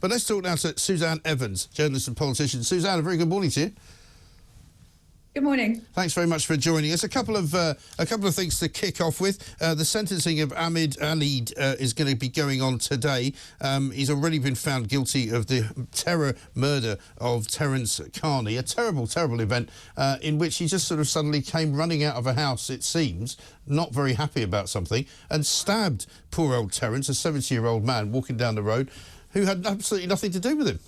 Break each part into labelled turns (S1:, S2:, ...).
S1: But let's talk now to Suzanne Evans, journalist and politician. Suzanne, a very good morning to you.
S2: Good morning.
S1: Thanks very much for joining us. A couple of things to kick off with. The sentencing of Ahmed Alid is going to be going on today. He's already been found guilty of the terror murder of Terence Carney, a terrible, terrible event in which he just sort of suddenly came running out of a house, it seems, not very happy about something, and stabbed poor old Terence, a 70-year-old man walking down the road who had absolutely nothing to do with him.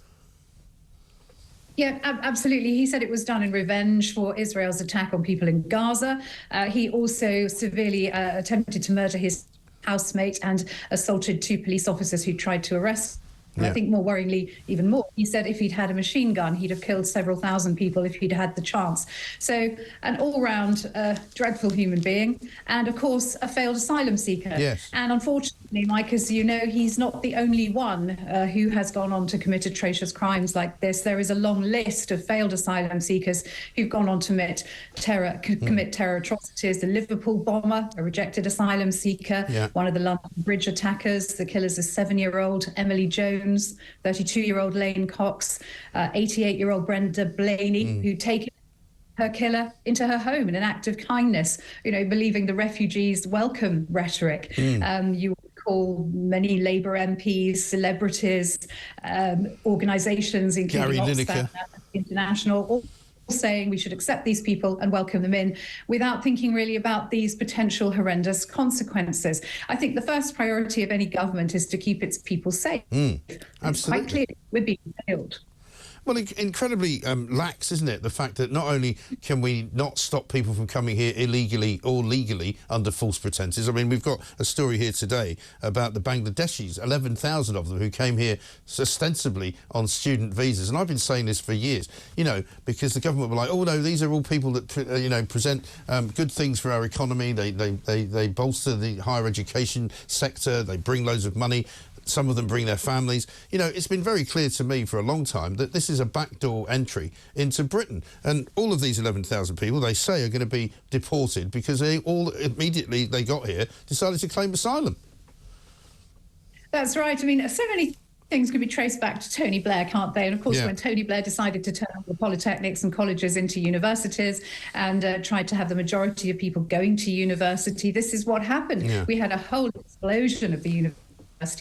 S2: Yeah, absolutely. He said it was done in revenge for Israel's attack on people in Gaza. He also severely attempted to murder his housemate and assaulted 2 police officers who tried to arrest him. And I think more worryingly, even more, he said if he'd had a machine gun, he'd have killed several thousand people if he'd had the chance. So an all-round dreadful human being and, of course, a failed asylum seeker.
S1: Yes.
S2: And unfortunately, Mike, as you know, he's not the only one who has gone on to commit atrocious crimes like this. There is a long list of failed asylum seekers who've gone on to commit terror atrocities. The Liverpool bomber, a rejected asylum seeker, one of the London Bridge attackers, the killer's a 7-year-old, Emily Jones, 32-year-old Lane Cox, 88-year-old Brenda Blaney, who taken her killer into her home in an act of kindness, believing the refugees welcome rhetoric. You call many Labour MPs, celebrities, organisations, including Oxfam International, all saying we should accept these people and welcome them in without thinking really about these potential horrendous consequences. I think the first priority of any government is to keep its people safe.
S1: Absolutely.
S2: Quite clearly, we're being failed.
S1: Well, incredibly lax, isn't it? The fact that not only can we not stop people from coming here illegally or legally under false pretences. I mean, we've got a story here today about the Bangladeshis, 11,000 of them who came here ostensibly on student visas. And I've been saying this for years, because the government were like, oh, no, these are all people that, present good things for our economy. They bolster the higher education sector. They bring loads of money. Some of them bring their families. It's been very clear to me for a long time that this is a backdoor entry into Britain. And all of these 11,000 people, they say, are going to be deported because they all immediately they got here decided to claim asylum.
S2: That's right. I mean, so many things can be traced back to Tony Blair, can't they? And of course, when Tony Blair decided to turn the polytechnics and colleges into universities and tried to have the majority of people going to university, this is what happened. We had a whole explosion of the university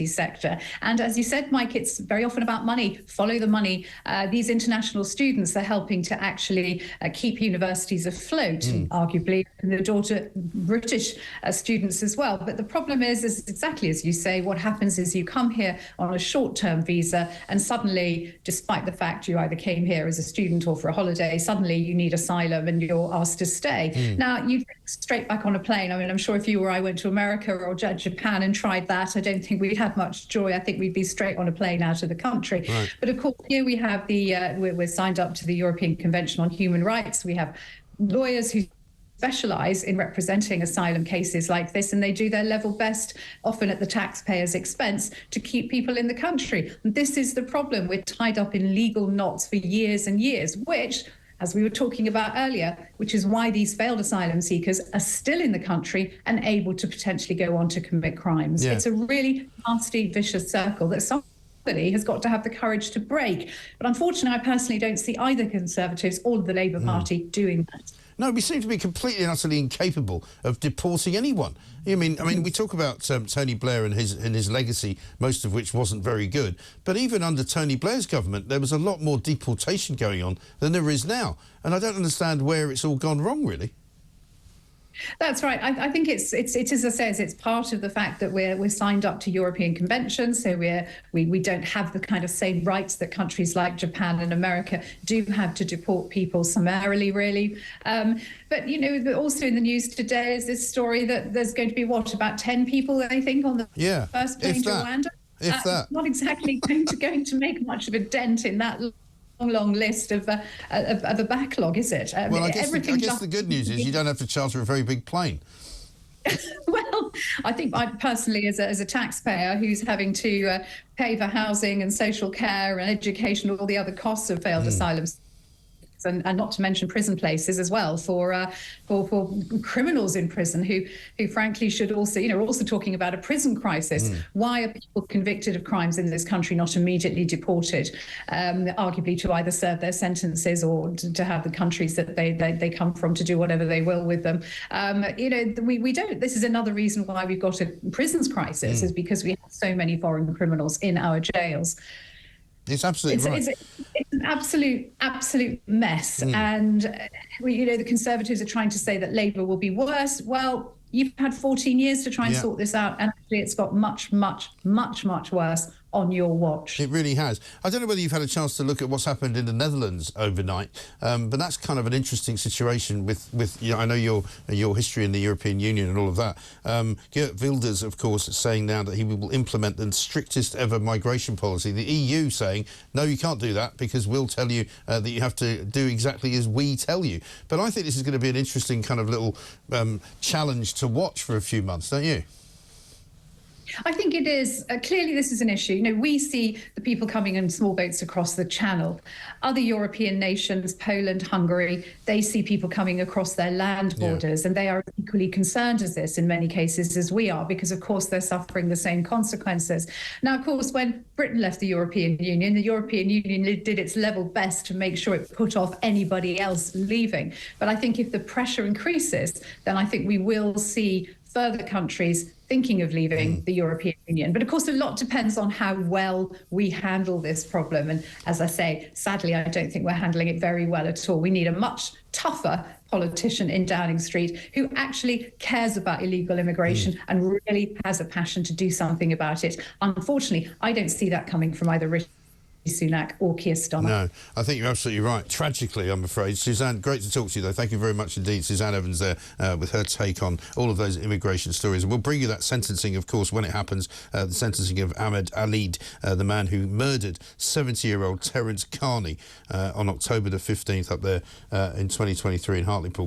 S2: sector. And as you said, Mike, it's very often about money. Follow the money. These international students are helping to actually keep universities afloat, and arguably the door to British students as well. But the problem is exactly as you say, what happens is you come here on a short-term visa and suddenly, despite the fact you either came here as a student or for a holiday, suddenly you need asylum and you're asked to stay. Now, you straight back on a plane. I mean, I'm sure if you or I went to America or Japan and tried that, I don't think we'd have much joy. I think we'd be straight on a plane out of the country. Right. But of course, here we have we're signed up to the European Convention on Human Rights. We have lawyers who specialise in representing asylum cases like this, and they do their level best, often at the taxpayer's expense, to keep people in the country. And this is the problem. We're tied up in legal knots for years and years, which, as we were talking about earlier, which is why these failed asylum seekers are still in the country and able to potentially go on to commit crimes. It's a really nasty, vicious circle that somebody has got to have the courage to break. But unfortunately, I personally don't see either Conservatives or the Labour Party doing that.
S1: No, we seem to be completely and utterly incapable of deporting anyone. I mean, we talk about Tony Blair and his legacy, most of which wasn't very good. But even under Tony Blair's government, there was a lot more deportation going on than there is now. And I don't understand where it's all gone wrong, really.
S2: That's right. I think it is, as I say, it's part of the fact that we're signed up to European conventions, so we don't have the kind of same rights that countries like Japan and America do have to deport people summarily, really. But also in the news today is this story that there's going to be about 10 people, I think, on the first plane to Rwanda.
S1: If that,
S2: not exactly going to make much of a dent in that long list of a backlog, is it?
S1: Well, I guess the good news is you don't have to charter a very big plane.
S2: Well, I think I personally, as a taxpayer who's having to pay for housing and social care and education, all the other costs of failed asylum and not to mention prison places as well for criminals in prison who frankly should also, we're also talking about a prison crisis. Why are people convicted of crimes in this country not immediately deported, arguably to either serve their sentences or to have the countries that they come from to do whatever they will with them? We don't. This is another reason why we've got a prisons crisis, is because we have so many foreign criminals in our jails.
S1: It's absolutely right.
S2: It's an absolute mess. And the Conservatives are trying to say that Labour will be worse. Well, you've had 14 years to try and sort this out, and actually it's got much, much, much, much worse on your watch.
S1: It really has. I don't know whether you've had a chance to look at what's happened in the Netherlands overnight, but that's kind of an interesting situation with I know your history in the European Union and all of that. Geert Wilders, of course, is saying now that he will implement the strictest ever migration policy. The EU saying, no, you can't do that because we'll tell you that you have to do exactly as we tell you. But I think this is going to be an interesting kind of little challenge to watch for a few months, don't you?
S2: I think it is. Clearly, this is an issue. We see the people coming in small boats across the Channel. Other European nations, Poland, Hungary, they see people coming across their land borders, and they are equally concerned as this in many cases as we are, because, of course, they're suffering the same consequences. Now, of course, when Britain left the European Union did its level best to make sure it put off anybody else leaving. But I think if the pressure increases, then I think we will see further countries thinking of leaving the European Union. But of course, a lot depends on how well we handle this problem. And as I say, sadly, I don't think we're handling it very well at all. We need a much tougher politician in Downing Street who actually cares about illegal immigration and really has a passion to do something about it. Unfortunately, I don't see that coming from either Sunak or Keir Starmer.
S1: No, I think you're absolutely right. Tragically, I'm afraid. Suzanne, great to talk to you, though. Thank you very much indeed. Suzanne Evans there with her take on all of those immigration stories. And we'll bring you that sentencing, of course, when it happens, the sentencing of Ahmed Alid, the man who murdered 70-year-old Terence Carney on October the 15th up there in 2023 in Hartlepool.